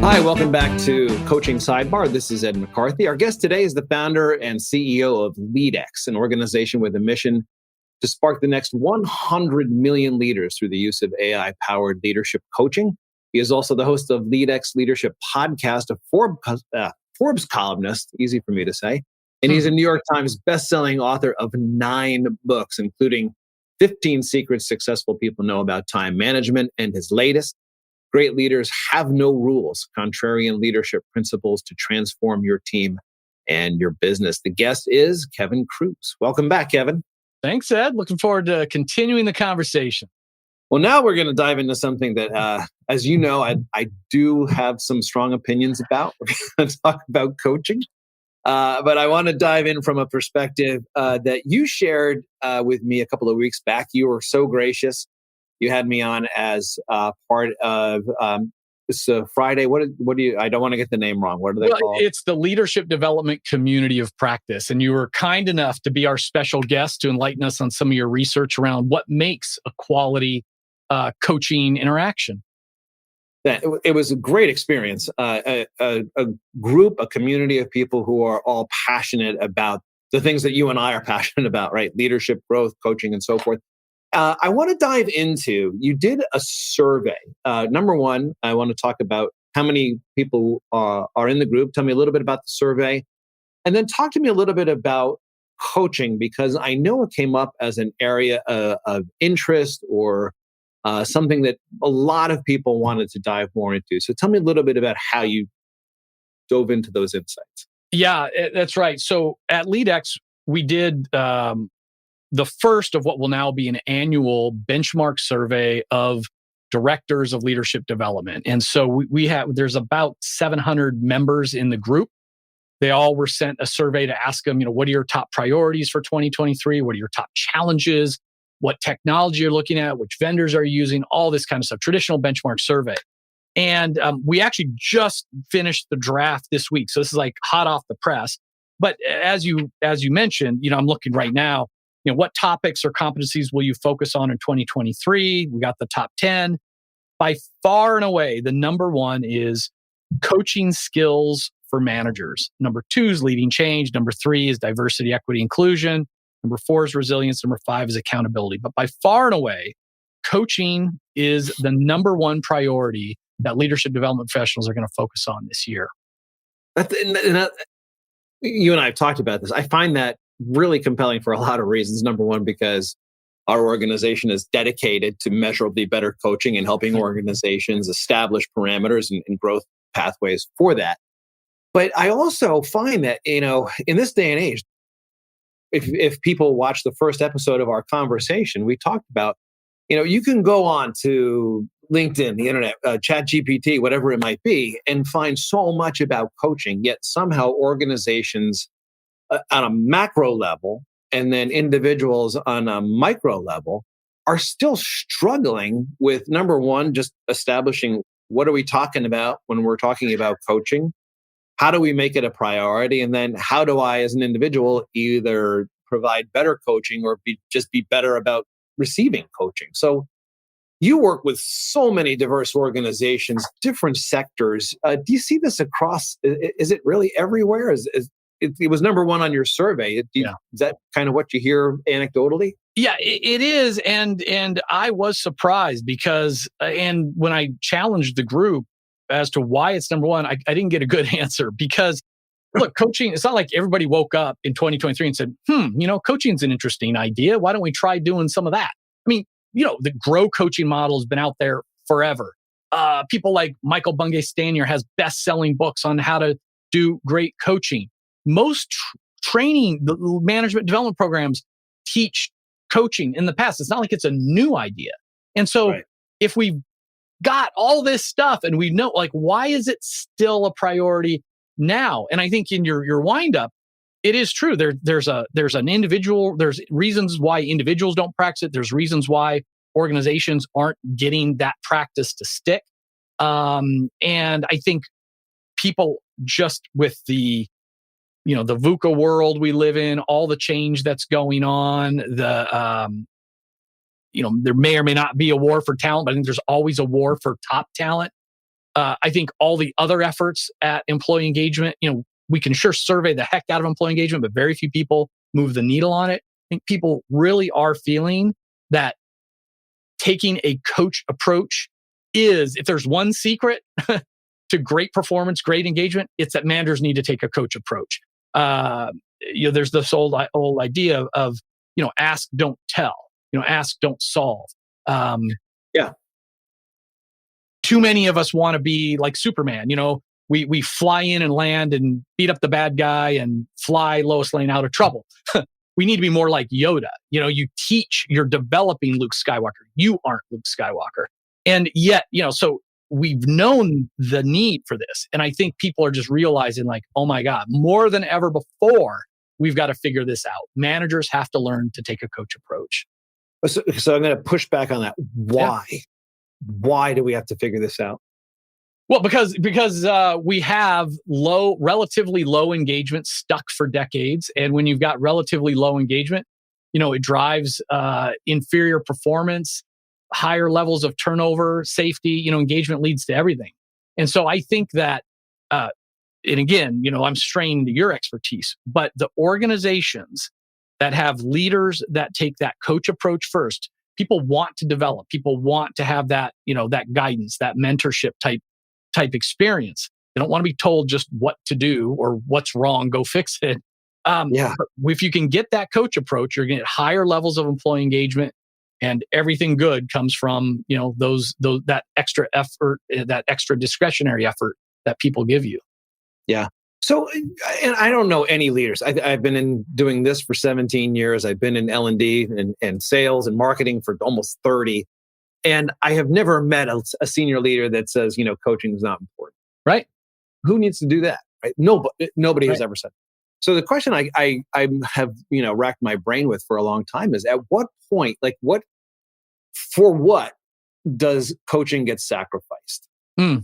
Hi, welcome back to Coaching Sidebar. This is Ed McCarthy. Our guest today is the founder and CEO of LeadX, an organization with a mission to spark the next 100 million leaders through the use of AI-powered leadership coaching. He is also the host of LeadX Leadership Podcast, a Forbes columnist, easy for me to say. And he's a New York Times bestselling author of 9 books, including 15 Secrets Successful People Know About Time Management, and his latest, Great Leaders Have No Rules, Contrarian Leadership Principles to Transform Your Team and Your Business. The guest is Kevin Kruse. Welcome back, Kevin. Thanks, Ed. Looking forward to continuing the conversation. Well, now we're going to dive into something that, as you know, I do have some strong opinions about. We're going to talk about coaching. But I want to dive in from a perspective that you shared with me a couple of weeks back. You were so gracious. You had me on as part of this Friday. What do you? I don't want to get the name wrong. What are they called? It's the Leadership Development Community of Practice, and you were kind enough to be our special guest to enlighten us on some of your research around what makes a quality coaching interaction. It was a great experience. A group, a community of people who are all passionate about the things that you and I are passionate about, right? Leadership, growth, coaching, and so forth. I want to dive into, you did a survey. Number one, I want to talk about how many people are in the group. Tell me a little bit about the survey. And then talk to me a little bit about coaching, because I know it came up as an area of interest or something that a lot of people wanted to dive more into. So tell me a little bit about how you dove into those insights. Yeah, that's right. So at LeadX, we did the first of what will now be an annual benchmark survey of directors of leadership development. And so there's about 700 members in the group. They all were sent a survey to ask them, what are your top priorities for 2023? What are your top challenges? What technology you're looking at? Which vendors are you using? All this kind of stuff, traditional benchmark survey. And we actually just finished the draft this week. So this is like hot off the press. But as you mentioned, I'm looking right now, what topics or competencies will you focus on in 2023? We got the top 10. By far and away, the number one is coaching skills for managers. Number 2 is leading change. Number 3 is diversity, equity, inclusion. Number 4 is resilience. Number 5 is accountability. But by far and away, coaching is the number one priority that leadership development professionals are going to focus on this year. You and I have talked about this. I find that really compelling for a lot of reasons. Number one, because our organization is dedicated to measurably better coaching and helping organizations establish parameters and growth pathways for that. But I also find that, in this day and age, if people watch the first episode of our conversation, we talked about, you can go on to LinkedIn, the internet, ChatGPT, whatever it might be, and find so much about coaching, yet somehow organizations on a macro level and then individuals on a micro level are still struggling with, number one, just establishing what are we talking about when we're talking about coaching? How do we make it a priority? And then how do I, as an individual, either provide better coaching or just be better about receiving coaching? So you work with so many diverse organizations, different sectors. Do you see this across? Is it really everywhere? It was number one on your survey. Is that kind of what you hear anecdotally? Yeah, it is. And I was surprised because, and when I challenged the group as to why it's number one, I didn't get a good answer because, look, coaching, it's not like everybody woke up in 2023 and said, coaching's an interesting idea. Why don't we try doing some of that? I mean, the Grow coaching model has been out there forever. People like Michael Bungay Stanier has best-selling books on how to do great coaching. Most training, the management development programs teach coaching in the past. It's not like it's a new idea. And so if we've got all this stuff and we know, why is it still a priority now? And I think in your wind-up, it is true. There's reasons why individuals don't practice it. There's reasons why organizations aren't getting that practice to stick. And I think people just with the VUCA world we live in, all the change that's going on, there may or may not be a war for talent, but I think there's always a war for top talent. I think all the other efforts at employee engagement, we can sure survey the heck out of employee engagement, but very few people move the needle on it. I think people really are feeling that taking a coach approach is, if there's one secret to great performance, great engagement, it's that managers need to take a coach approach. There's this old idea of ask, don't tell. Ask, don't solve. Yeah. Too many of us want to be like Superman. We fly in and land and beat up the bad guy and fly Lois Lane out of trouble. We need to be more like Yoda. You teach, you're developing Luke Skywalker. You aren't Luke Skywalker. And yet, so we've known the need for this. And I think people are just realizing like, oh my God, more than ever before, we've got to figure this out. Managers have to learn to take a coach approach. So I'm going to push back on that. Why? Yeah. Why do we have to figure this out? Well, because we have relatively low engagement stuck for decades. And when you've got relatively low engagement, it drives inferior performance, higher levels of turnover, safety. Engagement leads to everything. And so I think that, and again, I'm straining to your expertise, but the organizations that have leaders that take that coach approach first, people want to develop, people want to have that, that guidance, that mentorship type experience. They don't want to be told just what to do or what's wrong, go fix it. But if you can get that coach approach, you're going to get higher levels of employee engagement, and everything good comes from that extra effort, that extra discretionary effort that people give you. Yeah. So, and I don't know any leaders. I've been doing this for 17 years. I've been in L&D and sales and marketing for almost 30. And I have never met a senior leader that says, coaching is not important. Right. Who needs to do that? Right. Nobody has ever said. So the question I have, racked my brain with for a long time is, at what point, for what does coaching get sacrificed?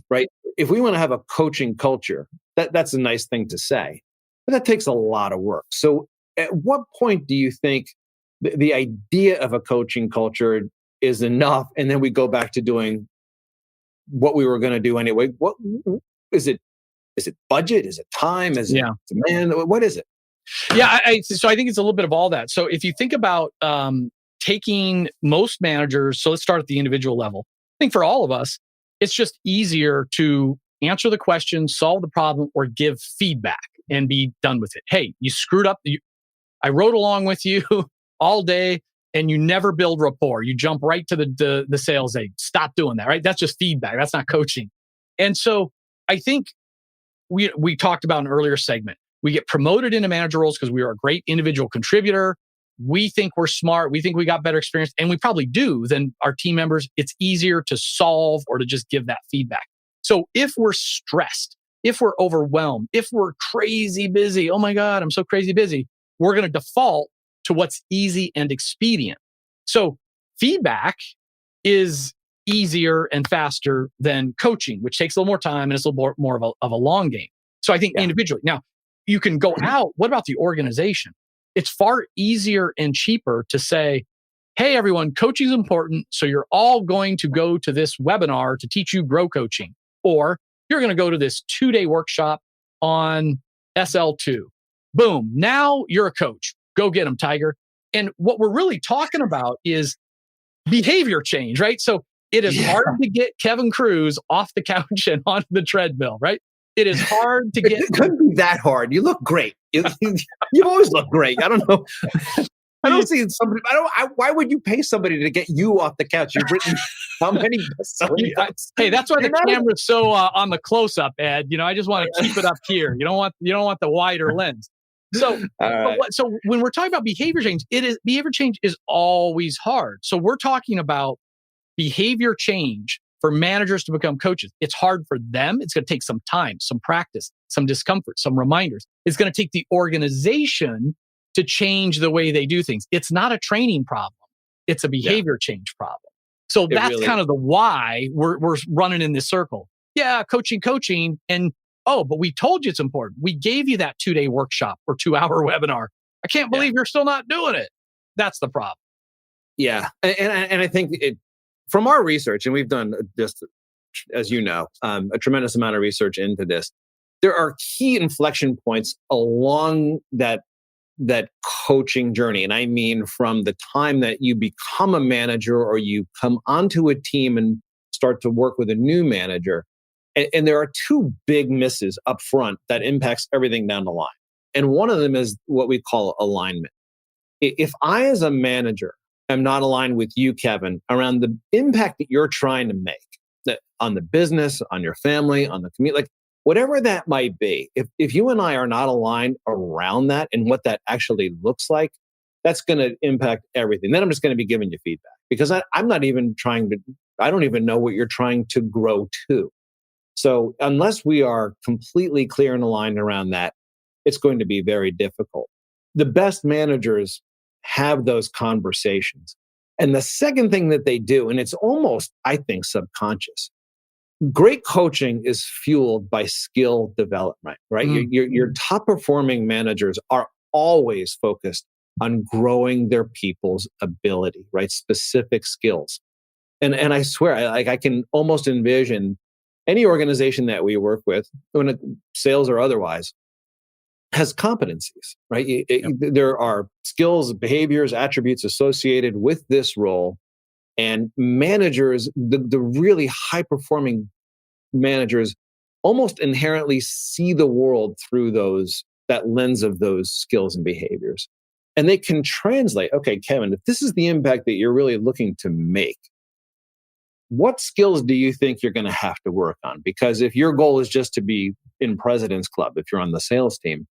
Right. If we want to have a coaching culture, that's a nice thing to say, but that takes a lot of work. So at what point do you think the idea of a coaching culture is enough, and then we go back to doing what we were going to do anyway? What is it? Is it budget? Is it time? Is it demand? What is it? Yeah, so I think it's a little bit of all that. So if you think about taking most managers, so let's start at the individual level. I think for all of us, it's just easier to answer the question, solve the problem, or give feedback and be done with it. Hey, you screwed up. I rode along with you all day, and you never build rapport. You jump right to the sales aid. Stop doing that, right? That's just feedback. That's not coaching. And so I think we talked about in an earlier segment, we get promoted into manager roles because we are a great individual contributor. We think we're smart. We think we got better experience, and we probably do than our team members. It's easier to solve or to just give that feedback. So if we're stressed, if we're overwhelmed, if we're crazy busy, oh my God, I'm so crazy busy, we're going to default to what's easy and expedient. So feedback is easier and faster than coaching, which takes a little more time and it's a little more of a long game. So I think individually. Now, you can go out. What about the organization? It's far easier and cheaper to say, hey, everyone, coaching is important. So you're all going to go to this webinar to teach you grow coaching. Or you're going to go to this 2-day workshop on SL2. Boom. Now you're a coach. Go get them, Tiger. And what we're really talking about is behavior change, right? So it is hard to get Kevin Kruse off the couch and onto the treadmill, right? It is hard to get. It couldn't be that hard. You look great. You always look great. I don't know. I don't see somebody. Why would you pay somebody to get you off the couch? You've written how many books? Hey, that's why the camera's so on the close-up, Ed. I just want to keep it up here. You don't want the wider lens. So, so when we're talking about behavior change, behavior change is always hard. So we're talking about behavior change for managers to become coaches. It's hard for them. It's going to take some time, some practice, some discomfort, some reminders. It's going to take the organization to change the way they do things. It's not a training problem. It's a behavior change problem. So that's really kind of the why we're running in this circle. Yeah, coaching. And but we told you it's important. We gave you that 2-day workshop or 2-hour webinar. I can't believe you're still not doing it. That's the problem. Yeah. And I think from our research, and we've done just, as you know, a tremendous amount of research into this, there are key inflection points along that coaching journey. And I mean, from the time that you become a manager or you come onto a team and start to work with a new manager. And there are two big misses up front that impacts everything down the line. And one of them is what we call alignment. If I, as a manager, am not aligned with you, Kevin, around the impact that you're trying to make on the business, on your family, on the community, like whatever that might be, if you and I are not aligned around that and what that actually looks like, that's going to impact everything. Then I'm just going to be giving you feedback because I'm not even trying to, I don't even know what you're trying to grow to. So unless we are completely clear and aligned around that, it's going to be very difficult. The best managers have those conversations. And the second thing that they do, and it's almost, I think, subconscious, great coaching is fueled by skill development, right? Your top performing managers are always focused on growing their people's ability, right? Specific skills. And I swear, I can almost envision any organization that we work with, sales or otherwise, has competencies, right? There are skills, behaviors, attributes associated with this role. And managers, the really high performing managers, almost inherently see the world through that lens of those skills and behaviors. And they can translate, okay, Kevin, if this is the impact that you're really looking to make, what skills do you think you're going to have to work on? Because if your goal is just to be in President's Club, if you're on the sales team,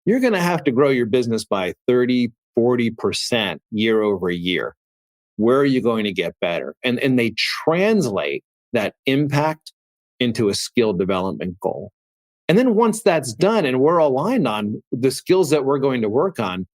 you're going to have to grow your business by 30, 40% year over year. Where are you going to get better? And they translate that impact into a skill development goal. And then once that's done and we're aligned on the skills that we're going to work on,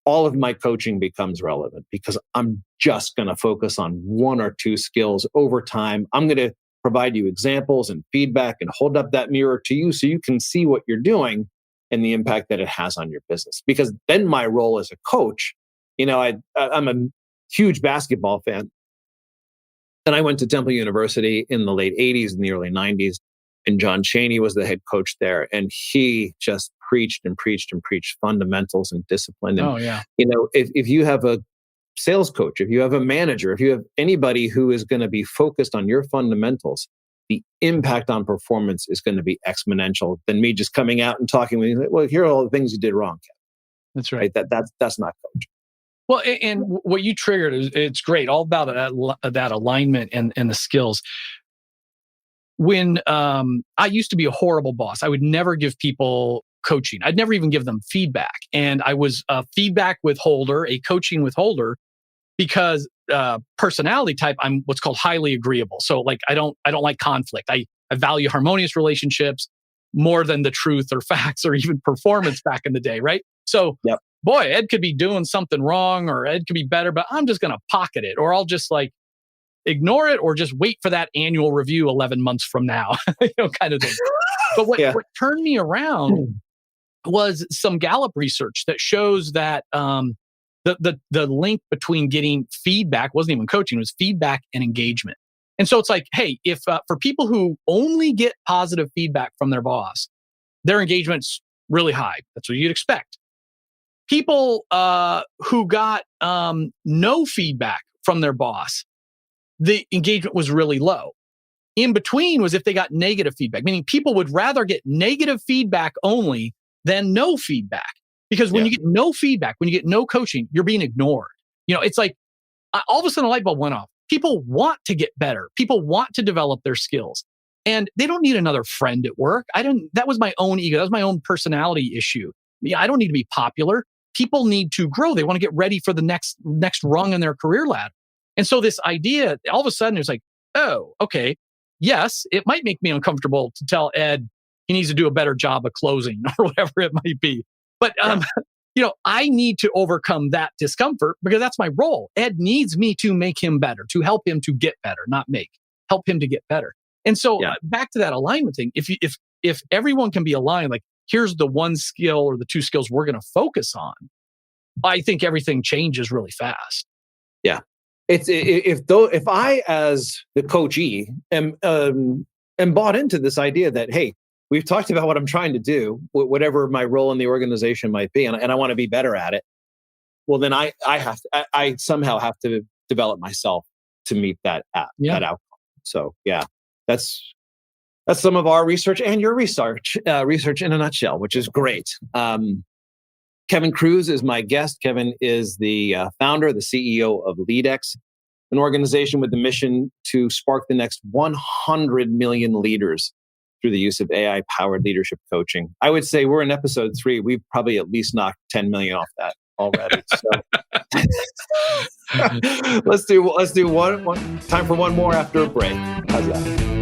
all of my coaching becomes relevant because I'm just going to focus on one or two skills over time. I'm going to provide you examples and feedback and hold up that mirror to you so you can see what you're doing and the impact that it has on your business. Because then my role as a coach, I'm a huge basketball fan. And I went to Temple University in the late 80s and the early 90s. And John Chaney was the head coach there. And he just preached and preached and preached fundamentals and discipline. And, if you have a sales coach, if you have a manager, if you have anybody who is going to be focused on your fundamentals, the impact on performance is going to be exponential than me just coming out and talking with you. Well, here are all the things you did wrong, Kevin. That's right. That's not coaching. Well, and what you triggered it's great. All about that alignment and the skills. When I used to be a horrible boss, I would never give people coaching. I'd never even give them feedback. And I was a feedback withholder, a coaching withholder, because personality type, I'm what's called highly agreeable. So like I don't like conflict. I value harmonious relationships more than the truth or facts or even performance back in the day, right? So boy, Ed could be doing something wrong or Ed could be better, but I'm just going to pocket it, or I'll just like ignore it, or just wait for that annual review 11 months from now, kind of thing. But what turned me around was some Gallup research that shows that the link between getting feedback wasn't even coaching, it was feedback and engagement. And so it's like, hey, if for people who only get positive feedback from their boss, their engagement's really high. That's what you'd expect. People who got no feedback from their boss, the engagement was really low. In between was if they got negative feedback, meaning people would rather get negative feedback only than no feedback. Because when you get no feedback, when you get no coaching, you're being ignored. It's like all of a sudden a light bulb went off. People want to get better. People want to develop their skills. And they don't need another friend at work. That was my own ego. That was my own personality issue. I don't need to be popular. People need to grow. They want to get ready for the next rung in their career ladder. And so this idea, all of a sudden, it's like, oh, okay, yes, it might make me uncomfortable to tell Ed he needs to do a better job of closing or whatever it might be. But, I need to overcome that discomfort because that's my role. Ed needs me to make him better, to help him to get better, help him to get better. And so back to that alignment thing, if everyone can be aligned, like here's the one skill or the two skills we're going to focus on, I think everything changes really fast. Yeah. If I as the coachee am bought into this idea that, hey, we've talked about what I'm trying to do, whatever my role in the organization might be, and I want to be better at it. Well, then I somehow have to develop myself to meet that outcome. So yeah, that's some of our research and your research in a nutshell, which is great. Kevin Kruse is my guest. Kevin is the founder, the CEO of LeadX, an organization with the mission to spark the next 100 million leaders through the use of AI-powered leadership coaching. I would say we're in episode 3. We've probably at least knocked 10 million off that already. So let's do one time for one more after a break. How's that?